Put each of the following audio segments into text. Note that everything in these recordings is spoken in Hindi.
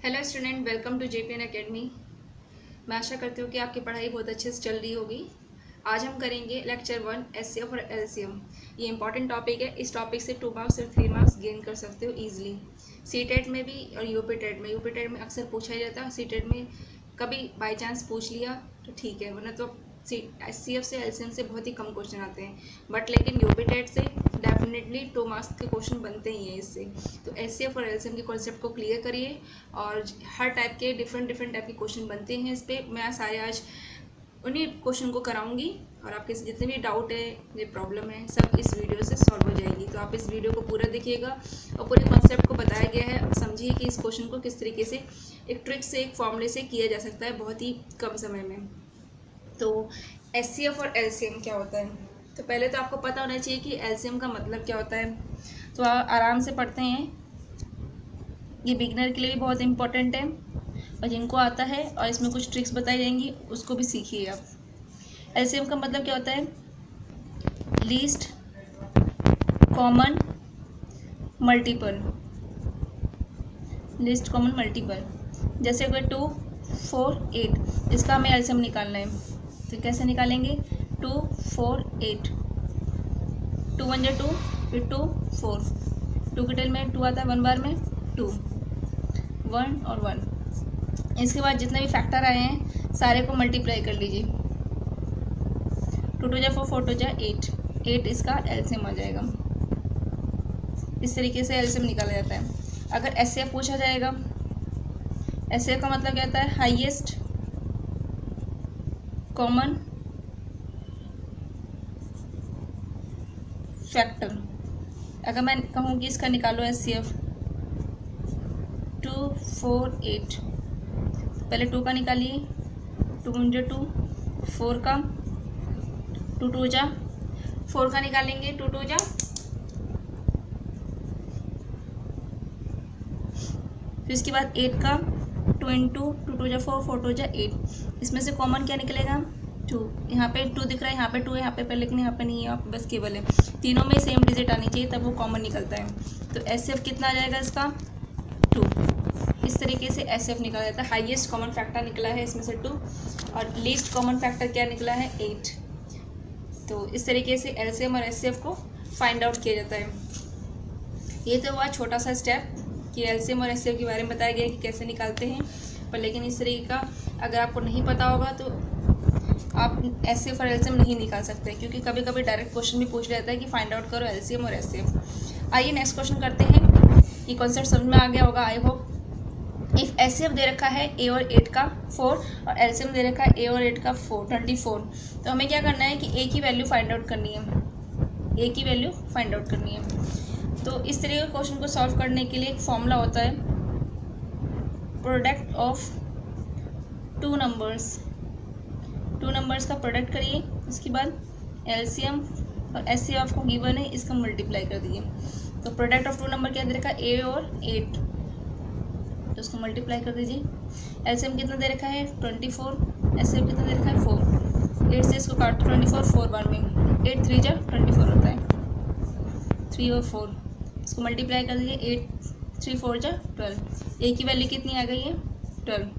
Hello student, welcome to JPN academy. मैं आशा करती हूँ कि आपकी पढ़ाई बहुत अच्छे से चल रही होगी। आज हम करेंगे लेक्चर 1 एचसीएफ और एलसीएम। ये इंपॉर्टेंट टॉपिक है। इस टॉपिक से 2 मार्क्स और 3 मार्क्स गेन कर सकते हो ईजिली। सीटेट में भी और यूपीटेट में अक्सर पूछा ही जाता है। सीटेट में कभी बाई चांस पूछ लिया तो ठीक है, वरना तो एचसीएफ से एलसीएम से बहुत ही कम क्वेश्चन आते हैं। बट लेकिन यूपीटेट से डेफिनेटली 2 मार्क्स के क्वेश्चन बनते ही हैं इससे। तो एचसीएफ और एलसीएम के कॉन्सेप्ट को क्लियर करिए और हर टाइप के डिफरेंट टाइप के क्वेश्चन बनते हैं इस पर। मैं सारे आज उन्हीं क्वेश्चन को कराऊंगी और आपके जितने भी डाउट है, ये प्रॉब्लम है, सब इस वीडियो से सॉल्व हो जाएगी। तो आप इस वीडियो को पूरा देखिएगा और पूरे कॉन्सेप्ट को बताया गया है। समझिए कि इस क्वेश्चन को किस तरीके से एक ट्रिक से, एक फॉर्मूले से किया जा सकता है बहुत ही कम समय में। तो एचसीएफ और एलसीएम क्या होता है, तो पहले तो आपको पता होना चाहिए कि एलसीएम का मतलब क्या होता है। तो आराम से पढ़ते हैं, ये बिगनर के लिए भी बहुत इंपॉर्टेंट है और जिनको आता है और इसमें कुछ ट्रिक्स बताई जाएंगी उसको भी सीखिए आप। एलसीएम का मतलब क्या होता है? Least common multiple. Least common multiple जैसे अगर 2, 4, 8, इसका हमें एलसीएम निकालना है। तो कैसे निकालेंगे? 2, 4, 8, 2 1 2, फिर 2 4, 2 के टेल में 2 आता है, 1 बार में 2, 1 और 1। इसके बाद जितने भी फैक्टर आए हैं सारे को मल्टीप्लाई कर लीजिए। 2 2 जा 4, 4 2 जा 8, 8 इसका एलसीएम आ जाएगा। इस तरीके से एलसीएम निकाला जाता है। अगर एचसीएफ पूछा जाएगा, एचसीएफ का मतलब क्या होता है? Highest common factor. अगर मैं कहूँ कि इसका निकालो एचसीएफ 2 4 8, पहले 2 का निकालिए। 2 1 2, 4 का 2 2 जा 4 का निकालेंगे। 2 2 जा, फिर इसके बाद 8 का 2 2, 2 2 जा 4, 4 2 जा 8। इसमें से कॉमन क्या निकलेगा? 2। यहाँ पे 2 दिख रहा है, यहाँ पे 2 है, यहाँ पे पर लेकिन यहाँ पे नहीं है, यहाँ पे बस केवल है। तीनों में सेम डिजिट आनी चाहिए तब वो कॉमन निकलता है। तो एचसीएफ कितना आ जाएगा इसका? 2। इस तरीके से एचसीएफ निकाला जाता है। हाईएस्ट कॉमन फैक्टर निकला है इसमें से 2 और लीस्ट कॉमन फैक्टर क्या निकला है? 8। तो इस तरीके से एलसीएम और एचसीएफ को फाइंड आउट किया जाता है। ये तो हुआ छोटा सा स्टेप कि एलसीएम और एचसीएफ के बारे में बताया गया कि कैसे निकालते हैं। पर लेकिन इस तरीके का अगर आपको नहीं पता होगा तो आप एचसीएफ और एलसीएम नहीं निकाल सकते, क्योंकि कभी कभी डायरेक्ट क्वेश्चन भी पूछ लेता है कि फाइंड आउट करो एलसीएम और एचसीएफ। आइए नेक्स्ट क्वेश्चन करते हैं। ये कॉन्सेप्ट समझ में आ गया होगा आई होप। इफ एचसीएफ दे रखा है ए और 8 का 4 और एलसीएम दे रखा है ए और 8 का 4 24, तो हमें क्या करना है कि ए की वैल्यू फाइंड आउट करनी है। ए की वैल्यू फाइंड आउट करनी है। तो इस तरीके के क्वेश्चन को सॉल्व करने के लिए एक फॉर्मूला होता है, प्रोडक्ट ऑफ 2 नंबर्स। 2 नंबर्स का प्रोडक्ट करिए, उसके बाद एलसीएम और एचसीएफ आपको गिवन है, इसका मल्टीप्लाई कर दिए। तो प्रोडक्ट ऑफ 2 नंबर क्या दे रखा है? ए और 8, तो उसको मल्टीप्लाई कर दीजिए। एलसीएम कितना दे रखा है? 24। एचसीएफ कितना दे रखा है? 4। 8 से इसको काटो, 24 4 बार में 8 3 जा 24 होता है, 3 और 4 इसको मल्टीप्लाई कर दीजिए। 8 3 4 जा 12। ए की वैल्यू कितनी आ गई है? 12।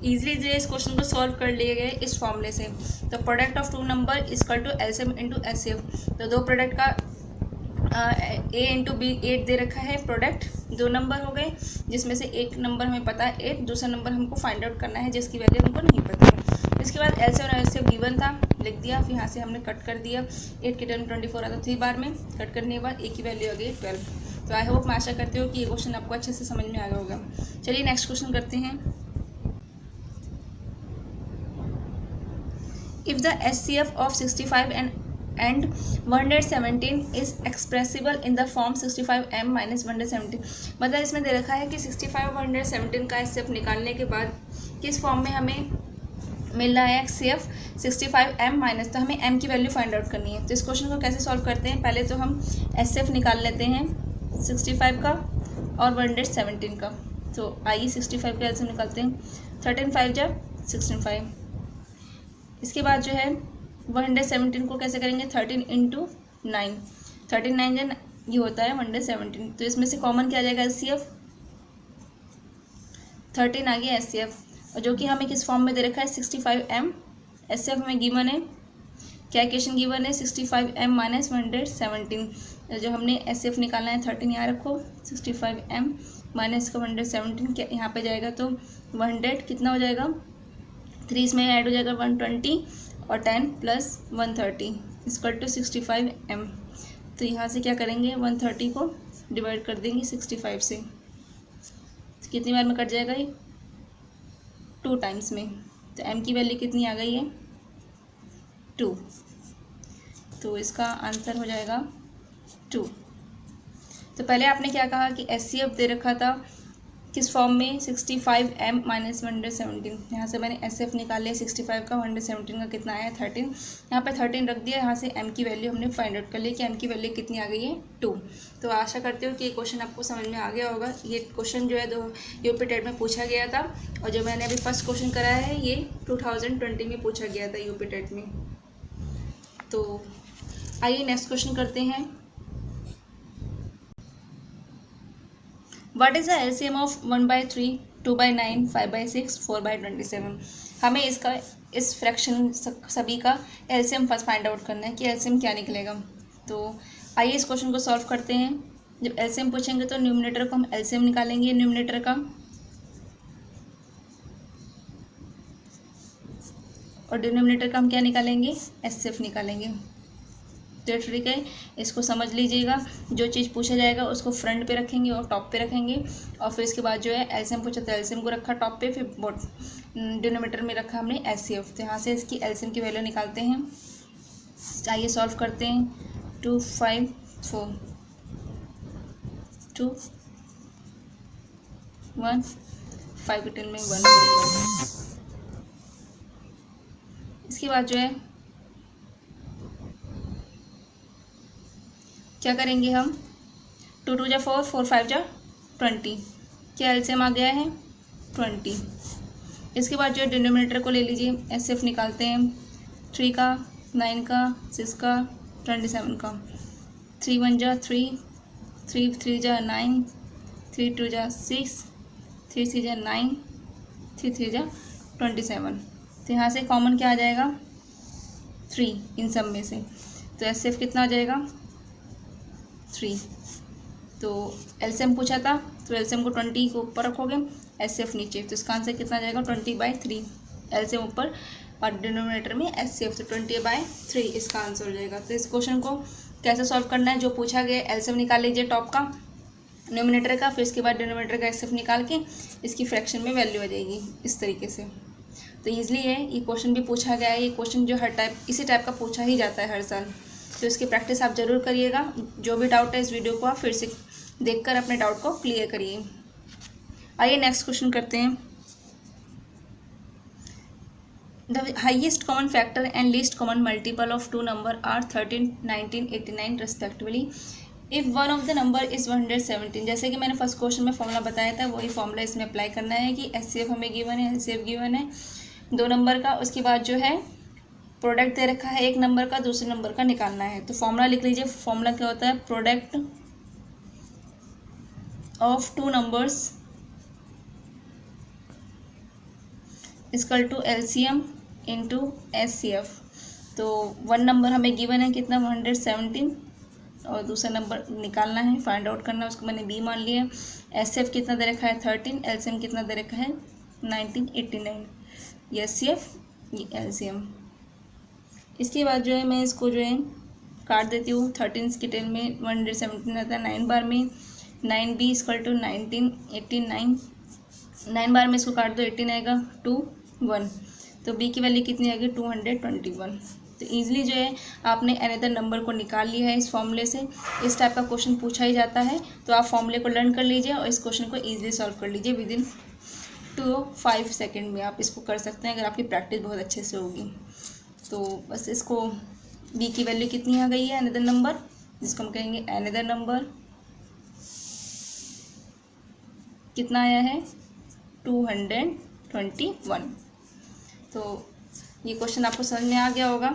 ईजिली जो इस क्वेश्चन को सॉल्व कर लिए गए इस फॉर्मूले से। तो product of 2 number equal to LCM into HCF. तो दो प्रोडक्ट का ए इंटू बी 8 दे रखा है, प्रोडक्ट 2 नंबर हो गए, जिसमें से एक नंबर हमें पता है 8, दूसरा नंबर हमको फाइंड आउट करना है जिसकी वैल्यू हमको नहीं पता है। इसके बाद एलसीएम और एचसीएफ गिवन था, लिख दिया, फिर यहाँ से हमने कट कर दिया। 8 के टर्न 24 आता 3 बार में, कट करने के बाद ए की वैल्यू आ गई 12। तो आई होप, मैं आशा करती हूँ कि ये क्वेश्चन आपको अच्छे से समझ में आ गया होगा। चलिए नेक्स्ट क्वेश्चन करते हैं। If the HCF of 65 and 117 is expressible in the form 65m minus 117, मतलब इसमें दे रखा है कि 65 और 117 का HCF निकालने के बाद किस फॉर्म में हमें मिल रहा है HCF 65m माइनस, तो हमें m की वैल्यू फाइंड आउट करनी है। तो इस क्वेश्चन को कैसे सॉल्व करते हैं? पहले तो हम HCF निकाल लेते हैं 65 का और 117 का। तो आइए 65 का HCF निकालते हैं। 13 5 जा 65। इसके बाद जो है 117 को कैसे करेंगे? 13 इंटू 9, 13 9 जन ये होता है 117। तो इसमें से कॉमन क्या आ जाएगा? एचसीएफ 13 आ गया SCF, और जो कि हमें किस फॉर्म में दे रखा है 65M। SCF हमें गिवन है, क्या इक्वेशन गिवन है 65M माइनस 117। जो हमने SCF निकालना है 13 यहाँ रखो, 65M माइनस का 117 क्या यहाँ पे जाएगा तो 100 कितना हो जाएगा 3 इसमें ऐड हो जाएगा 120 और 10 प्लस 130 इक्वल टू 65M। तो यहाँ से क्या करेंगे 130 को डिवाइड कर देंगे 65 से, तो कितनी बार में कट जाएगा ये 2 टाइम्स में। तो M की वैल्यू कितनी आ गई है 2, तो इसका आंसर हो जाएगा 2। तो पहले आपने क्या कहा कि SCF दे रखा था किस फॉर्म में 65M माइनस 117। यहाँ से मैंने SCF निकाल लिया 65 का, 117 का कितना आया 13, यहाँ पे 13 रख दिया। यहाँ से M की वैल्यू हमने फाइंड आउट कर लिया कि M की वैल्यू कितनी आ गई है 2। तो आशा करती हूँ कि ये क्वेश्चन आपको समझ में आ गया होगा। ये क्वेश्चन जो है यूपी टेट में पूछा गया था, और जो मैंने अभी फर्स्ट क्वेश्चन कराया है ये 2020 में पूछा गया था यूपी टेट में। तो आइए नेक्स्ट क्वेश्चन करते हैं। What is the LCM of 1/3, 2/9, 5/6, 4/27? हमें इसका इस फ्रैक्शन सभी का LCM फर्स्ट फाइंड आउट करना है कि LCM क्या निकलेगा। तो आइए इस क्वेश्चन को सॉल्व करते हैं। जब LCM पूछेंगे तो न्यूमरेटर को हम LCM निकालेंगे न्यूमरेटर का, और डिनोमिनेटर का हम क्या निकालेंगे SCF निकालेंगे। तो ठीक है, इसको समझ लीजिएगा। जो चीज़ पूछा जाएगा उसको फ्रंट पे रखेंगे और टॉप पे रखेंगे, और फिर इसके बाद जो है LCM पूछा तो LCM को रखा टॉप पे, फिर डिनोमिनेटर में रखा हमने SCF। तो यहाँ से इसकी LCM की वैल्यू निकालते हैं। आइए सॉल्व करते हैं। 2 5 4 2 1 5 10 में 1। इसके बाद जो है क्या करेंगे हम 2 2 जा 4, 4 5 जा 20, क्या LCM आ गया है 20। इसके बाद जो है डिनोमिनेटर को ले लीजिए, SCF निकालते हैं 3 का 9 का 6 का 27 का। 3 1 जा 3, 3 3 जा 9, 3 2 जा 6, 3 3 जा 9, 3 3 जा 27। तो यहाँ से कॉमन क्या आ जाएगा 3 इन सब में से, तो SCF कितना आ जाएगा 3। तो LCM पूछा था तो LCM को 20 को ऊपर रखोगे, SCF नीचे, तो इसका आंसर कितना आ जाएगा 20/3। LCM ऊपर और डिनोमिनेटर में SCF, तो 20/3 इसका आंसर हो जाएगा। तो इस क्वेश्चन को कैसे सॉल्व करना है, जो पूछा गया LCM निकाल लीजिए टॉप का न्यूमिनेटर का, फिर इसके बाद डिनोमिनेटर का SCF निकाल के इसकी फ्रैक्शन में वैल्यू आ जाएगी इस तरीके से। तो ईजिली है, ये क्वेश्चन भी पूछा गया है। ये क्वेश्चन जो इसी टाइप का पूछा ही जाता है हर साल, तो इसकी प्रैक्टिस आप ज़रूर करिएगा। जो भी डाउट है इस वीडियो को आप फिर से देखकर अपने डाउट को क्लियर करिए। आइए नेक्स्ट क्वेश्चन करते हैं। The highest common factor and least common multiple of 2 number are 13, 19, 89 respectively if one of the number is 117। जैसे कि मैंने फर्स्ट क्वेश्चन में फॉर्मूला बताया था, वही फॉर्मूला इसमें अप्लाई करना है कि SCF हमें गिवन है, LCF गिवन है 2 नंबर का, उसके बाद जो है प्रोडक्ट दे रखा है एक नंबर का, दूसरे नंबर का निकालना है। तो फॉर्मूला लिख लीजिए। फॉर्मूला क्या होता है, product of 2 numbers equal to LCM into SCF। तो 1 नंबर हमें गिवन है कितना 117, और दूसरा नंबर निकालना है, फाइंड आउट करना है, उसको मैंने B मान लिया। SCF कितना दे रखा है 13, LCM कितना दे रखा है 1989, ये SCF ये LCM। इसके बाद जो है मैं इसको जो है काट देती हूँ। 13 की 10 में 117 आता है 9 बार में, 9B इक्वल टू 1989, 9 बार में इसको काट दो 18 आएगा 2 1, तो B की वैल्यू कितनी आएगी 221। तो ईजिली जो है आपने अनदर नंबर को निकाल लिया है इस फॉर्मूले से। इस टाइप का क्वेश्चन पूछा ही जाता है, तो आप फॉर्मूले को लर्न कर लीजिए और इस क्वेश्चन को ईजिली सॉल्व कर लीजिए विदिन 2-5 सेकेंड में। आप इसको कर सकते हैं अगर आपकी प्रैक्टिस बहुत अच्छे से होगी। तो बस इसको B की वैल्यू कितनी आ गई है अनदर नंबर, जिसको हम कहेंगे अनदर नंबर कितना आया है 221। तो ये क्वेश्चन आपको समझ में आ गया होगा,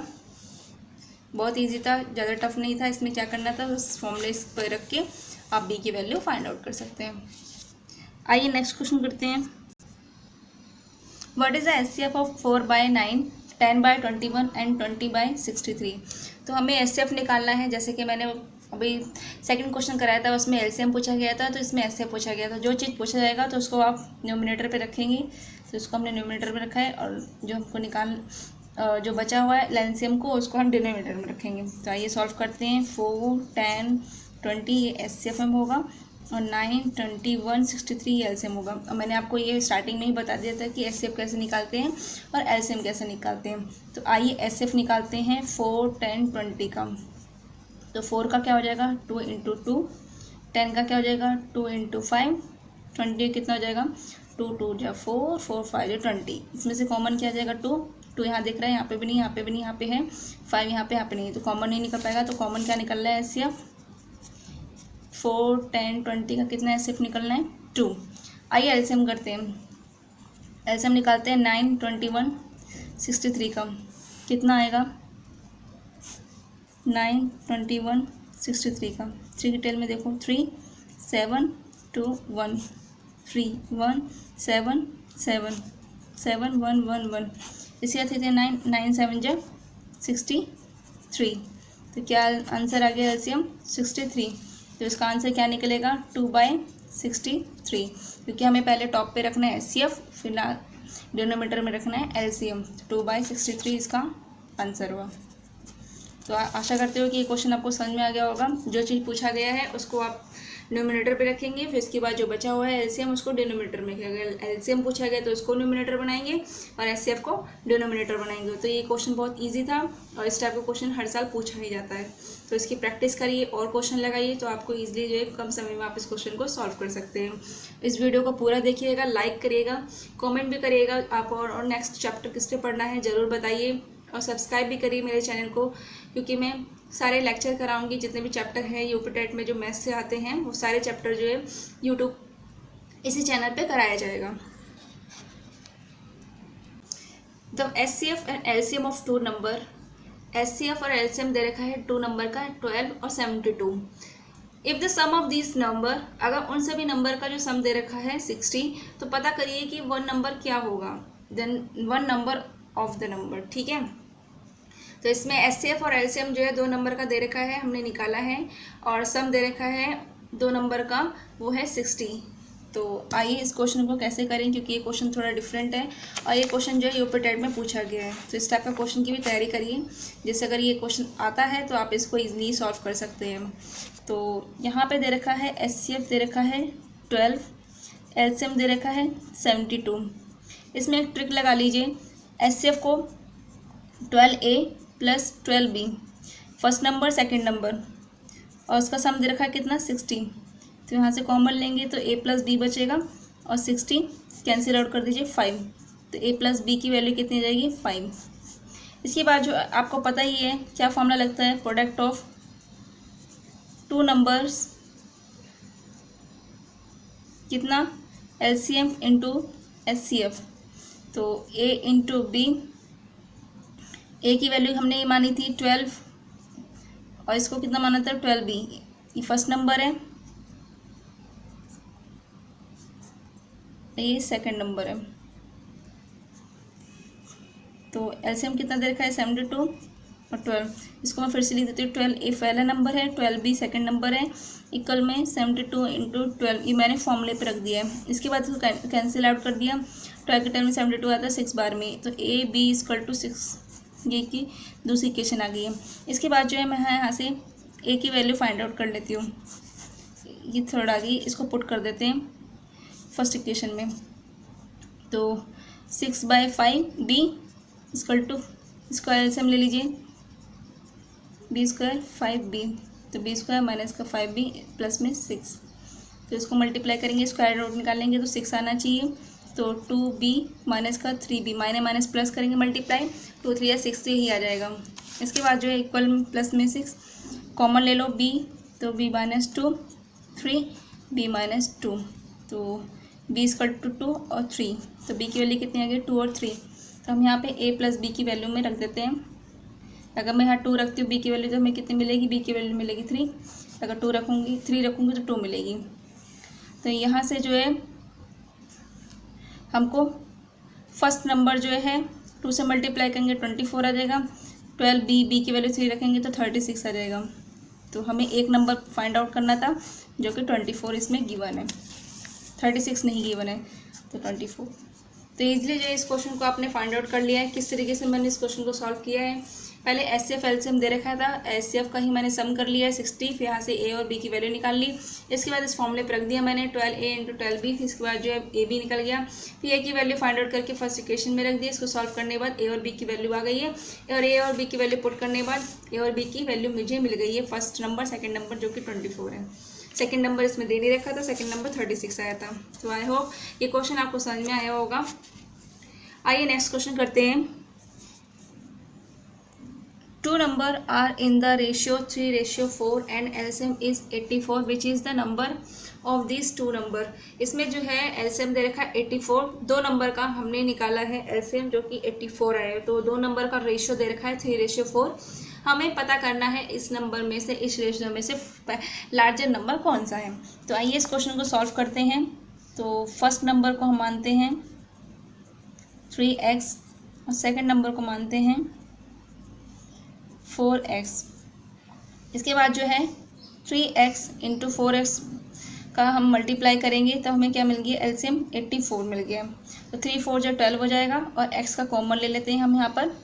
बहुत इजी था, ज़्यादा टफ नहीं था। इसमें क्या करना था, बस फॉर्मूले पर रख के आप B की वैल्यू फाइंड आउट कर सकते हैं। आइए नेक्स्ट क्वेश्चन करते हैं। What is the HCF of 4/9, 10/21 and 20/63। तो हमें एचसीएफ निकालना है। जैसे कि मैंने अभी सेकंड क्वेश्चन कराया था, उसमें एलसीएम पूछा गया था, तो इसमें एचसीएफ पूछा गया था। जो चीज़ पूछा जाएगा तो उसको आप न्यूमरेटर पे रखेंगे, तो उसको हमने न्यूमरेटर पे रखा है, और जो हमको जो बचा हुआ है एलसीएम को, उसको हम डिनोमिनेटर में रखेंगे। तो आइए सॉल्व करते हैं। 4, 10, 20 ये एचसीएफ में होगा, और 9, 21, 63 ये एलसीएम होगा। और मैंने आपको ये स्टार्टिंग में ही बता दिया था कि एचसीएफ कैसे निकालते हैं और एलसीएम कैसे निकालते हैं। तो आइए एचसीएफ निकालते हैं 4, 10, 20 का। तो 4 का क्या हो जाएगा 2 × 2, 10 का क्या हो जाएगा 2 × 5, 20 कितना हो जाएगा 2 2 जा 4, 4 5 जा 20। इसमें से कॉमन क्या आ जाएगा 2 2 यहाँ दिख रहा है, यहाँ पे भी नहीं, यहाँ पे भी नहीं, यहाँ पे है 5, यहाँ पे नहीं है, तो कॉमन नहीं निकल पाएगा। तो कॉमन क्या निकल रहा है एचसीएफ 4, 10, 20 का कितना एचसीएफ निकलना है 2। आइए एलसीएम करते हैं। एलसीएम निकालते हैं 9, 21, 63 का कितना आएगा 9, 21, 63 का। 3 की टेल में देखो 3, 7, 2, 1, 3, 1, 7, 7, 7, 1, 1, 1। इसी तरह से 9, 9 7 जा 63। तो क्या आंसर आ गया एलसीएम 63। तो इसका आंसर क्या निकलेगा 2/63, क्योंकि हमें पहले टॉप पे रखना है एचसीएफ, फिर डिनोमिनेटर में रखना है एलसीएम। 2/63 इसका आंसर हुआ। तो आशा करते हो कि ये क्वेश्चन आपको समझ में आ गया होगा। जो चीज़ पूछा गया है उसको आप न्यूमरेटर पे रखेंगे, फिर इसके बाद जो बचा हुआ है एलसीएम उसको डिनोमिनेटर में रखेंगे। एलसीएम पूछा गया तो उसको न्यूमरेटर बनाएंगे और एचसीएफ को डिनोमिनेटर बनाएंगे। तो ये क्वेश्चन बहुत ईजी था, और इस टाइप का क्वेश्चन हर साल पूछा ही जाता है। तो इसकी प्रैक्टिस करिए और क्वेश्चन लगाइए, तो आपको ईजिली जो है कम समय में आप इस क्वेश्चन को सॉल्व कर सकते हैं। इस वीडियो को पूरा देखिएगा, लाइक करिएगा, कॉमेंट भी करिएगा आप, और नेक्स्ट चैप्टर किस पे पढ़ना है ज़रूर बताइए, और सब्सक्राइब भी करिए मेरे चैनल को, क्योंकि मैं सारे लेक्चर कराऊंगी। जितने भी चैप्टर हैं यूपी टेट में जो मैथ्स से आते हैं, वो सारे चैप्टर जो है यूट्यूब इसी चैनल पे कराया जाएगा। The HCF and LCM of 2 number. HCF और एलसीएम दे रखा है 2 नंबर का, 12 और 72। If the sum of this number, अगर उन सभी नंबर का जो सम दे रखा है 60, तो पता करिए कि 1 नंबर क्या होगा, then 1 number of the number. ठीक है, तो इसमें एचसीएफ और एलसीएम जो है 2 नंबर का दे रखा है, हमने निकाला है, और सम दे रखा है 2 नंबर का, वो है 60। तो आइए इस क्वेश्चन को कैसे करें, क्योंकि ये क्वेश्चन थोड़ा डिफरेंट है, और ये क्वेश्चन जो है यूपी टेट में पूछा गया है। तो इस टाइप का क्वेश्चन की भी तैयारी करिए, जिससे अगर ये क्वेश्चन आता है तो आप इसको ईजिली सॉल्व कर सकते हैं। तो यहाँ पे दे रखा है एचसीएफ दे रखा है 12, एलसीएम दे रखा है 72। इसमें एक ट्रिक लगा लीजिए। एचसीएफ को 12A + 12B, first number second number, और उसका सम दे रखा है कितना 60। तो यहाँ से कॉमन लेंगे तो A + B बचेगा, और 60 कैंसिल आउट कर दीजिए 5। तो A + B की वैल्यू कितनी जाएगी 5। इसके बाद जो आपको पता ही है क्या फॉर्मूला लगता है, प्रोडक्ट ऑफ 2 नंबर्स कितना LCM × HCF। तो A × B, ए की वैल्यू हमने ये मानी थी 12, और इसको कितना माना था 12B। ये फर्स्ट नंबर है, ये सेकंड नंबर है। तो एलसीएम कितना दे रखा है 72 और 12। इसको मैं फिर से लिख देती हूँ। 12A पहला नंबर है, 12B सेकंड नंबर है, इक्वल में 72 × 12। ये मैंने फॉर्मूले पे रख दिया है। इसके बाद इसको कैंसिल आउट कर दिया। 12 के टाइम में 72 आता है 6 बार में, तो AB = 6, ये की दूसरी इक्वेशन आ गई है। इसके बाद जो है मैं यहाँ से ए की वैल्यू फाइंड आउट कर लेती हूँ। ये थर्ड आ गई, इसको पुट कर देते हैं फर्स्ट इक्वेशन में। तो 6/5B = इसको एलसीएम ले लीजिए, B² 5B, तो B² - 5B प्लस में 6। तो इसको मल्टीप्लाई करेंगे, स्क्वायर रूट निकालेंगे तो 6 आना चाहिए। तो 2B - 3B, माइनस प्लस करेंगे मल्टीप्लाई, 2 3 या 6 ही आ जाएगा। इसके बाद जो है इक्वल प्लस में 6 कॉमन ले लो B, तो B - 2 3, B - 2, तो B = 2 और 3। तो B की वैल्यू कितनी आ गई 2 और 3। तो हम यहाँ पे A + B की वैल्यू में रख देते हैं। अगर मैं यहाँ 2 रखती हूँ B की वैल्यू, तो हमें कितनी मिलेगी, B की वैल्यू मिलेगी 3। अगर 3 रखूँगी तो 2 मिलेगी। तो यहाँ से जो है हमको फर्स्ट नंबर जो है 2 से मल्टीप्लाई करेंगे 24 आ जाएगा। 12 बी की वैल्यू 3 रखेंगे तो 36 आ जाएगा। तो हमें एक नंबर फाइंड आउट करना था जो कि 24 इसमें गिवन है, 36 नहीं गिवन है, तो 24। तो ईजिली जो है इस क्वेश्चन को आपने फाइंड आउट कर लिया है। किस तरीके से मैंने इस क्वेश्चन को सॉल्व किया है, पहले एचसीएफ एलसीएम दे रखा था, एचसीएफ का ही मैंने सम कर लिया है 60, फिर यहाँ से ए और बी की वैल्यू निकाल ली। इसके बाद इस फॉर्मूले पर रख दिया मैंने 12a इंटू 12b, फिर इसके बाद जो है ए बी निकल गया। फिर ए की वैल्यू फाइंड आउट करके फर्स्ट इक्वेशन में रख दिया। इसको सॉल्व करने के बाद ए और बी की वैल्यू आ गई है, और ए और बी की वैल्यू पुट करने के बाद ए और बी की वैल्यू मुझे मिल गई है। फर्स्ट नंबर, सेकेंड नंबर जो कि 24 है। सेकेंड नंबर इसमें दे नहीं रखा था, सेकेंड नंबर 36 आया था। तो आई होप ये क्वेश्चन आपको समझ में आया होगा। आइए नेक्स्ट क्वेश्चन करते हैं। 2 number are in the ratio 3:4 and LCM is 84, which is the number of these 2 number। इसमें जो है LCM दे रखा है 84, 2 नंबर का हमने निकाला है LCM जो कि 84 आया। तो 2 नंबर का रेशियो दे रखा है 3:4। हमें पता करना है इस नंबर में से, इस रेशियो में से लार्जर नंबर कौन सा है। तो आइए इस क्वेश्चन को सॉल्व करते हैं। तो फर्स्ट नंबर को हम मानते हैं 3x और सेकंड नंबर को मानते हैं 4x। इसके बाद जो है 3x इंटू 4x का हम मल्टीप्लाई करेंगे तो हमें क्या मिल गया, एलसीएम 84 मिल गया। तो 3 4 जो 12 हो जाएगा, और x का कॉमन ले लेते हैं हम यहाँ पर।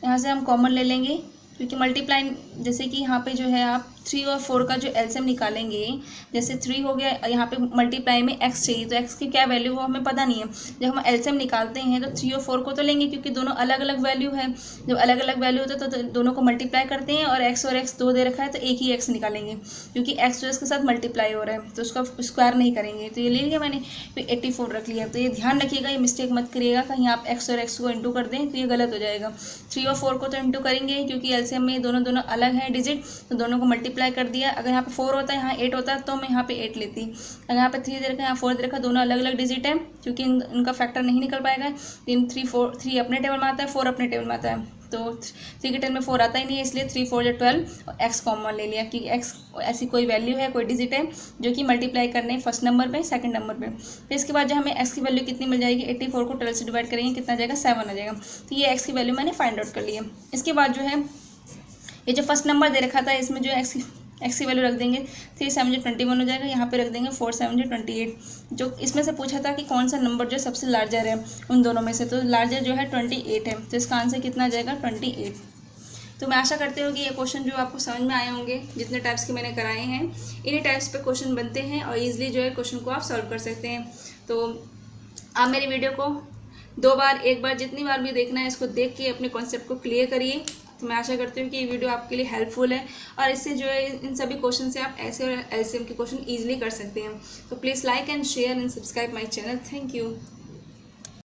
यहाँ से हम कॉमन ले लेंगे क्योंकि मल्टीप्लाई, जैसे कि यहाँ पे जो है आप 3 और 4 का जो एलसीएम निकालेंगे, जैसे 3 हो गया, यहाँ पे मल्टीप्लाई में x चाहिए, तो x की क्या वैल्यू वो हमें पता नहीं है। जब हम एलसीएम निकालते हैं तो 3 और 4 को तो लेंगे क्योंकि दोनों अलग अलग वैल्यू है। जब अलग अलग वैल्यू होता है तो दोनों को मल्टीप्लाई करते हैं, और x 2 दे रखा है तो एक ही x निकालेंगे क्योंकि x जो इसके साथ मल्टीप्लाई हो रहा है तो उसका स्क्वायर नहीं करेंगे। तो ये ले लिया मैंने, फिर 84 रख लिया। तो ये ध्यान रखिएगा, ये मिस्टेक मत करिएगा कहीं आप x और x को इंटू कर दें तो ये गलत हो जाएगा। 3 और 4 को तो इंटू करेंगे क्योंकि एलसीएम में दोनों अलग है डिजिट, तो दोनों को मल्टीप्लाई कर दिया। अगर यहाँ पे 4 होता है, यहाँ 8 होता है, तो मैं यहाँ पे 8 लेती। अगर यहाँ पे 3 दे रखा है, यहाँ 4 दे रखा, दोनों अलग अलग डिजिट है क्योंकि इनका फैक्टर नहीं निकल पाएगा। 3 अपने टेबल में आता है, 4 अपने टेबल में आता है, तो 3 के टेबल में 4 आता ही नहीं है, इसलिए 3 4 जो 12 और x कॉमन ले लिया क्योंकि x ऐसी कोई वैल्यू है, कोई डिजिट है जो कि मल्टीप्लाई करने फर्स्ट नंबर पे, सेकंड नंबर पे। फिर इसके बाद जो हमें x की वैल्यू कितनी मिल जाएगी, 84 को 12 से डिवाइड करेंगे, कितना जाएगा, 7 आ जाएगा। तो ये x की वैल्यू मैंने फाइंड आउट कर ली है। इसके बाद जो है ये जो फर्स्ट नंबर दे रखा था, इसमें जो x की वैल्यू रख देंगे, 3 7 21 हो जाएगा। यहाँ पे रख देंगे 4 7 28। जो इसमें से पूछा था कि कौन सा नंबर जो सबसे लार्जर है उन दोनों में से, तो लार्जर जो है 28 है। तो इसका आंसर कितना आ जाएगा, 28। तो मैं आशा करती हूँ कि ये क्वेश्चन जो आपको समझ में आए होंगे। जितने टाइप्स के मैंने कराए हैं इन्हीं टाइप्स पे क्वेश्चन बनते हैं और ईजिली जो है क्वेश्चन को आप सॉल्व कर सकते हैं। तो आप मेरी वीडियो को 2 बार 1 बार जितनी बार भी देखना है, इसको देख के अपने कॉन्सेप्ट को क्लियर करिए। तो मैं आशा करती हूँ कि ये वीडियो आपके लिए हेल्पफुल है और इससे जो है इन सभी क्वेश्चन से आप ऐसे और एलसीएम के क्वेश्चन ईजिली कर सकते हैं। तो please like and share and subscribe my channel. Thank you.